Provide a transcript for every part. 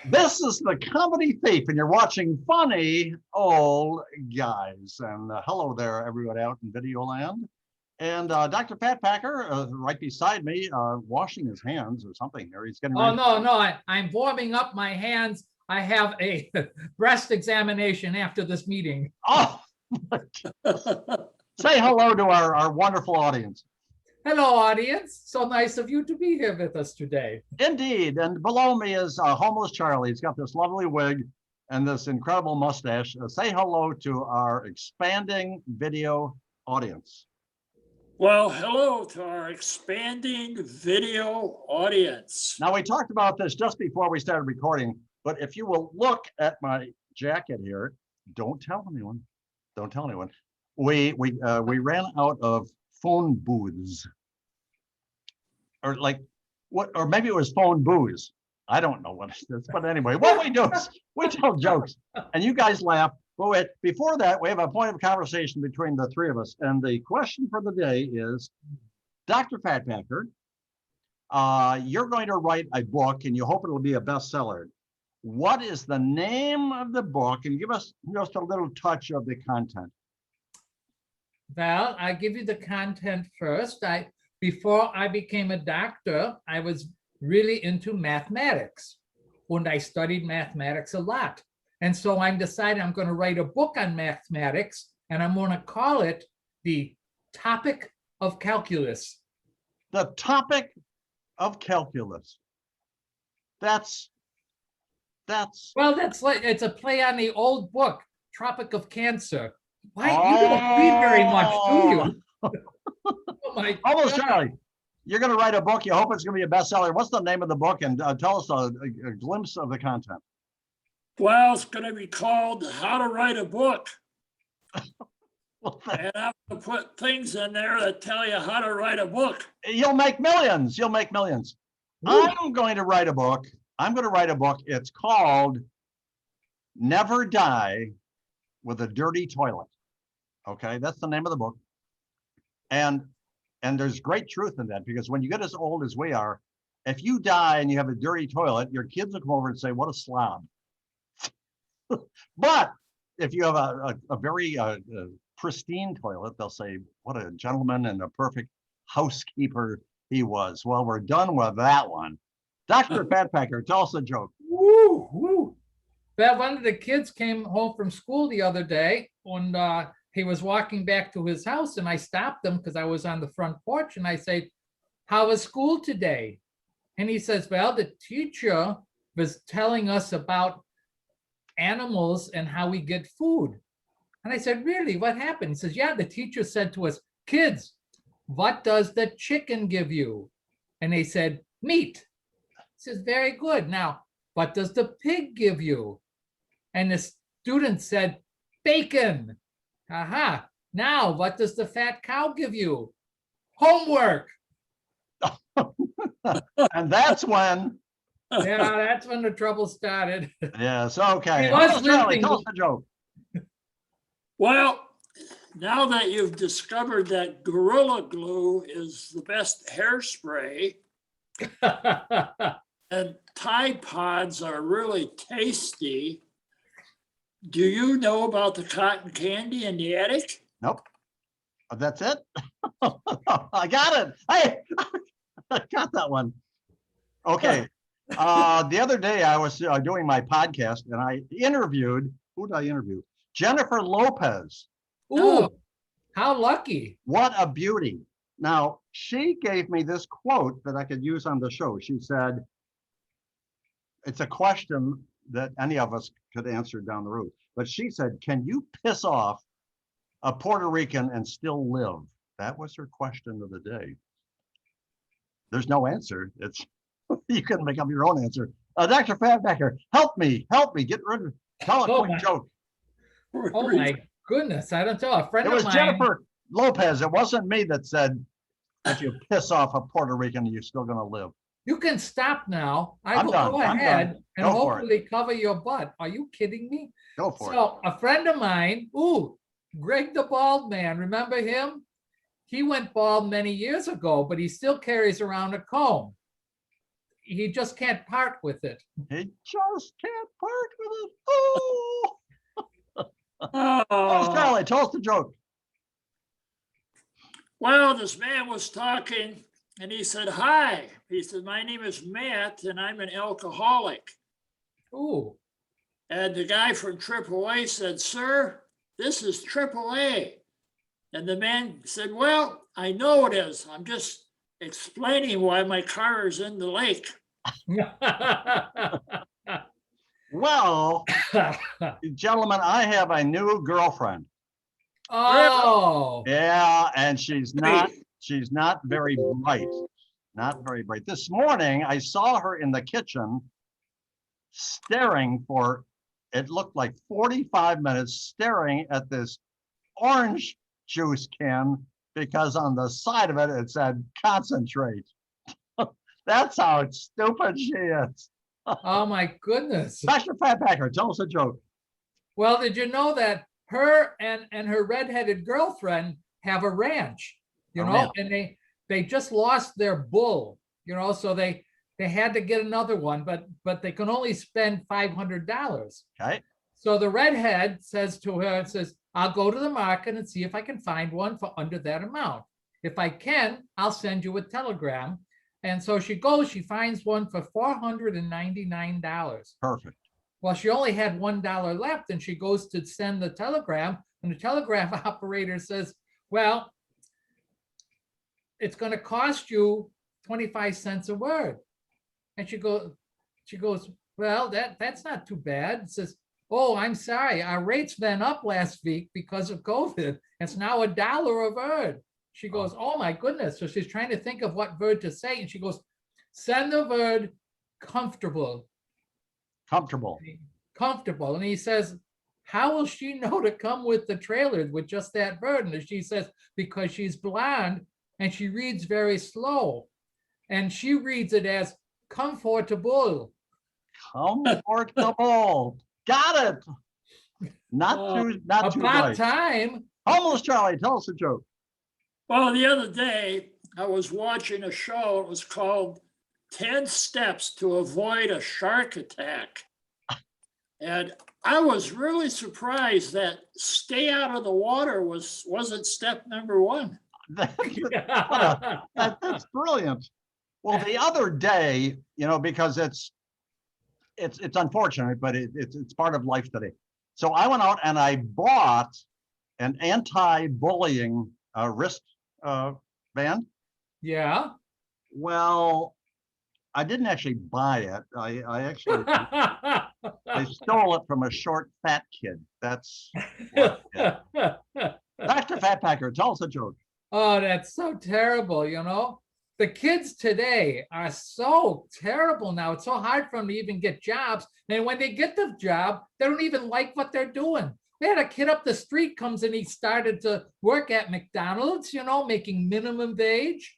This is the Comedy Thief, and you're watching Funny Old Guys. And hello there, everyone out in video land. And Dr. Pat Packer, right beside me, washing his hands or something here. He's getting Oh, ready. no, I'm warming up my hands. I have a breast examination after this meeting. Oh, say hello to our wonderful audience. Hello, audience. So nice of you to be here with us today. Indeed. And below me is Homeless Charlie. He's got this lovely wig and this incredible mustache. Say hello to our expanding video audience. Well, hello to our expanding video audience. Now, we talked about this just before we started recording, but if you will look at my jacket here, don't tell anyone. Don't tell anyone. We ran out of phone booths, or like what, or maybe it was phone booze. I don't know what it is, but anyway, what we do is we tell jokes, and you guys laugh. But wait, before that, we have a point of conversation between the three of us, and the question for the day is, Dr. Fat Packer, you're going to write a book, and you hope it'll be a bestseller. What is the name of the book? And give us just a little touch of the content. Well, I give you the content first. Before I became a doctor, I was really into mathematics, and I studied mathematics a lot. And so I'm deciding I'm going to write a book on mathematics, and I'm going to call it The Topic of Calculus. The Topic of Calculus. That's Well, that's like, it's a play on the old book, Tropic of Cancer. Why, you don't read very much, do you? Oh my Almost, God. Charlie. You're going to write a book. You hope it's going to be a bestseller. What's the name of the book? And tell us a glimpse of the content. Well, it's going to be called How to Write a Book. Well, And I'm going to put things in there that tell you how to write a book. you'll make millions. You'll make millions. Woo. I'm going to write a book. I'm going to write a book. It's called Never Die with a Dirty Toilet. Okay, that's the name of the book. And there's great truth in that, because when you get as old as we are, if you die and you have a dirty toilet, your kids will come over and say, what a slob. But if you have a very pristine toilet, they'll say, what a gentleman and a perfect housekeeper he was. Well, we're done with that one. Dr. Fat Packer, tell us a joke. Woo, woo. Well, one of the kids came home from school the other day, and he was walking back to his house, and I stopped him because I was on the front porch, and I said, how was school today? And he says, well, the teacher was telling us about animals and how we get food. And I said, really, what happened? He says, yeah, the teacher said to us, kids, what does the chicken give you? And they said, meat. He says, very good. Now, what does the pig give you? And the student said, bacon. Aha. Now, what does the fat cow give you? Homework. And that's when, Yeah, that's when the trouble started. yes, okay. He was Charlie, limping. tell us a joke. Well, now that you've discovered that Gorilla Glue is the best hairspray and Tide Pods are really tasty, do you know about the cotton candy in the attic? Nope. That's it. I got it. Hey, I got that one. Okay. The other day I was doing my podcast, and I interviewed, who did I interview? Jennifer Lopez. Ooh, how lucky. What a beauty. Now, she gave me this quote that I could use on the show. She said, it's a question that any of us could answer down the road. But she said, can you piss off a Puerto Rican and still live? That was her question of the day. There's no answer. It's you can make up your own answer. Dr. Fatbacker, help me, get rid of, tell a quick joke. Oh my goodness, I don't know. A friend It of was mine. Jennifer Lopez. It wasn't me that said, if you piss off a Puerto Rican, you're still gonna live. You can stop now. I I'm will done. go I'm ahead done. and Go for it. hopefully cover your butt. Are you kidding me? Go for it. So a friend of mine, Greg the Bald Man, remember him? He went bald many years ago, but he still carries around a comb. he just can't part with it. He just can't part with it. Oh, Oh, Charlie, tell us the joke. well, this man was talking and he said, hi. He said, my name is Matt and I'm an alcoholic. Ooh. And the guy from AAA said, sir, this is AAA. And the man said, well, I know it is. I'm just explaining why my car is in the lake. Well, gentlemen, I have a new girlfriend. Oh, Yeah, and she's not very bright. Not very bright. This morning, I saw her in the kitchen staring for, it looked like 45 minutes staring at this orange juice can because on the side of it, it said concentrate. That's how stupid she is. oh my goodness. Dr. Fatpacker, tell us a joke. Well, did you know that her and her redheaded girlfriend have a ranch, you A know, ranch. and they just lost their bull, you know, so they had to get another one, but they can only spend $500. Okay. So the redhead says to her, it says, I'll go to the market and see if I can find one for under that amount. If I can, I'll send you a telegram. And so she goes, she finds one for $499. Perfect. Well, she only had $1 left and she goes to send the telegram and the telegraph operator says, well, it's going to cost you 25 cents a word. And she goes, well, that's not too bad. It says, oh, I'm sorry. Our rates went up last week because of COVID. It's now $1 a word. She goes, oh my goodness. So she's trying to think of what word to say. And she goes, send the word comfortable. Comfortable. Comfortable. And he says, how will she know to come with the trailer with just that word? And she says, because she's blind and she reads very slow. And she reads it as comfortable. Comfortable. Got it. Not too About bright. time. Almost, Charlie, tell us a joke. Well, the other day I was watching a show. It was called 10 Steps to Avoid a Shark Attack. And I was really surprised that stay out of the water wasn't step number one. That's brilliant. Well, the other day, you know, because it's unfortunate, but it's part of life today. So I went out and I bought an anti-bullying wrist band. Yeah. Well, I didn't actually buy it. I actually I stole it from a short fat kid. That's what it is. Dr. Fatpacker, tell us a joke. Oh, that's so terrible, you know? The kids today are so terrible now. It's so hard for them to even get jobs. And when they get the job, they don't even like what they're doing. We had a kid up the street comes and he started to work at McDonald's, you know, making minimum wage.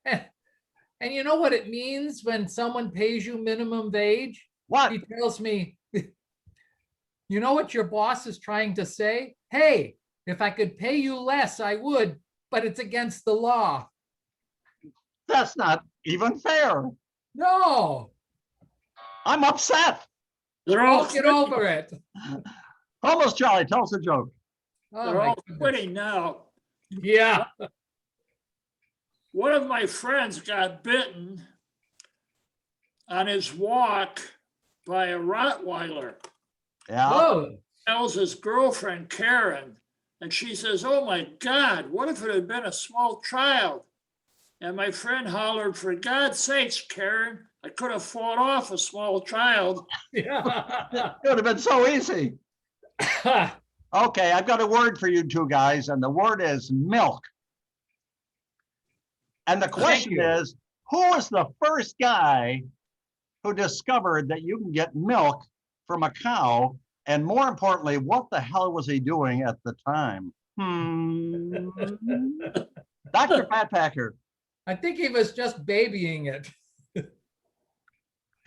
And you know what it means when someone pays you minimum wage? What? He tells me, you know what your boss is trying to say? Hey, if I could pay you less, I would, but it's against the law. That's not even fair. No, I'm upset. They're all don't get quitting. over it. Almost, Charlie, tell us a joke. Oh, They're my all goodness. quitting now. Yeah. One of my friends got bitten on his walk by a Rottweiler. Yeah. Oh, Tells his girlfriend, Karen, and she says, oh my God, what if it had been a small child? And my friend hollered, for God's sakes, Karen, I could have fought off a small child. yeah. It would have been so easy. Okay, I've got a word for you two guys, and the word is milk. And the question you. is, who was the first guy who discovered that you can get milk from a cow? And more importantly, what the hell was he doing at the time? Dr. Fatpacker, I think he was just babying it. go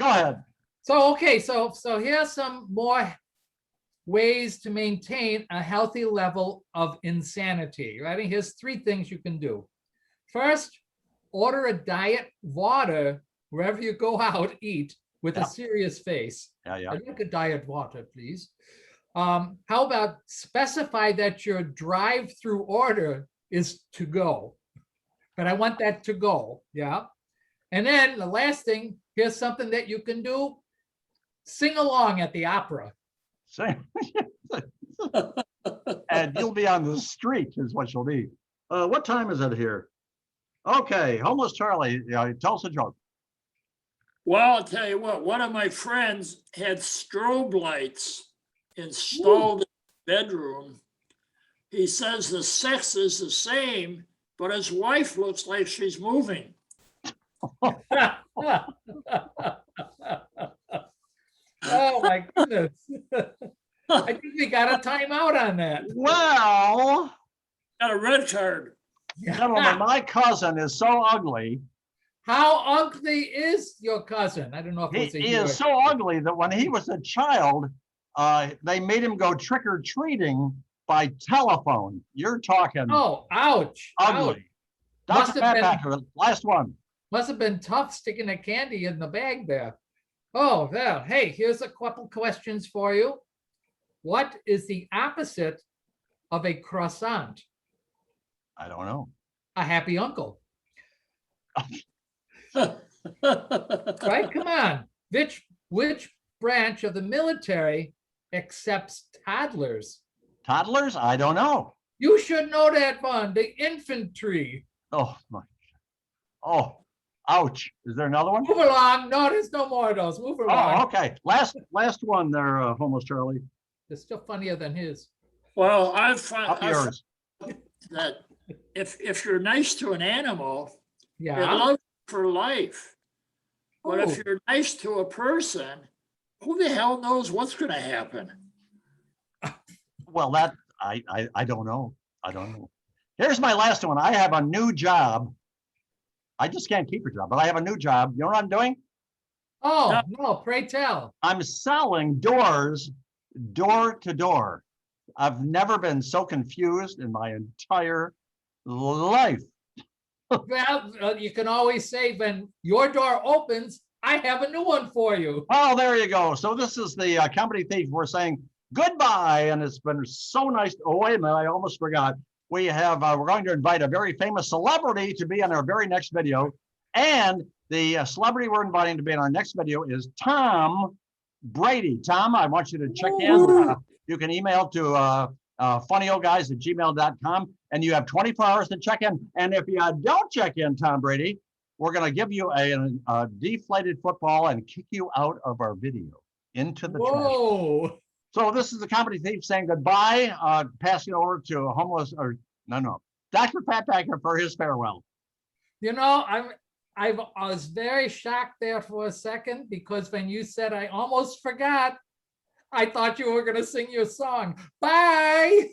ahead. So, okay, so here's some more ways to maintain a healthy level of insanity, right? Here's 3 things you can do. First, order a diet water wherever you go out, eat with Yeah. a serious face. Yeah. I'd like a diet water, please. How about specify that your drive-through order is to go? But I want that to go, yeah. And then the last thing, here's something that you can do. Sing along at the opera. Same. And you'll be on the street is what you'll be. What time is it here? Okay, homeless Charlie, tell us a joke. Well, I'll tell you what, one of my friends had strobe lights installed in the bedroom. He says the sex is the same, but his wife looks like she's moving. Oh my goodness. I think we got a timeout on that. Well, Got a red card. gentlemen, my cousin is so ugly. How ugly is your cousin? I don't know if He, it's a he you or- is so ugly that when he was a child, they made him go trick or treating by telephone. You're talking Oh, ouch. ouch. ugly. Must Dr. have been- Fatbacker, last one. Must have been tough sticking the candy in the bag there. Oh, well, hey, here's a couple questions for you. What is the opposite of a croissant? I don't know. A happy uncle, right? Come on. Which branch of the military accepts toddlers? Toddlers? I don't know. You should know that one, the infantry. Oh my. Oh, ouch. Is there another one? Move along. No, there's no more of those. Move Oh, along. okay. Last one there, homeless Charlie. It's still funnier than his. Well, I've Up found yours. that if you're nice to an animal, it Yeah. loves you for life. But Oh. if you're nice to a person, who the hell knows what's going to happen? Well, that I don't know. I don't know. Here's my last one. I have a new job. I just can't keep a job, but I have a new job. You know what I'm doing? Oh, no, pray tell. I'm selling doors door to door. I've never been so confused in my entire life. Well, you can always say when your door opens, I have a new one for you. Well, there you go. So this is the Comedy Thief. We're saying goodbye, and it's been so nice. Oh, wait a minute, I almost forgot. We have, we're going to invite a very famous celebrity to be in our very next video. And the celebrity we're inviting to be in our next video is Tom Brady. Tom, I want you to check in. You can email to funnyoldguys@gmail.com, and you have 24 hours to check in. And if you don't check in, Tom Brady, we're going to give you a deflated football and kick you out of our video into the trash. Whoa. So this is the Comedy Thief saying goodbye, passing over to Dr. Fatbacker for his farewell. You know, I was very shocked there for a second because when you said I almost forgot, I thought you were going to sing your song. Bye.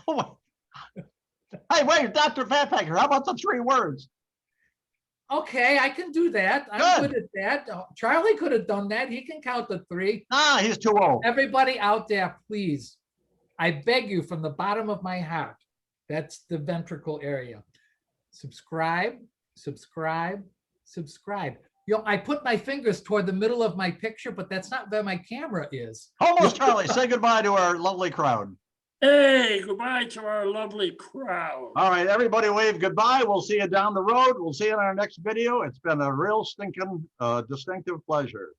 Oh, hey, wait, Dr. Fatbacker, how about the 3 words? Okay, I can do that. I'm Good. good at that. Charlie could have done that. He can count to 3. Ah, he's too old. Everybody out there, please, I beg you from the bottom of my heart, that's the ventricle area. Subscribe, subscribe, subscribe. You know, I put my fingers toward the middle of my picture, but that's not where my camera is. Homeless Charlie, say goodbye to our lovely crowd. Hey, goodbye to our lovely crowd. All right, everybody wave goodbye. We'll see you down the road. We'll see you in our next video. It's been a real stinking distinctive pleasure.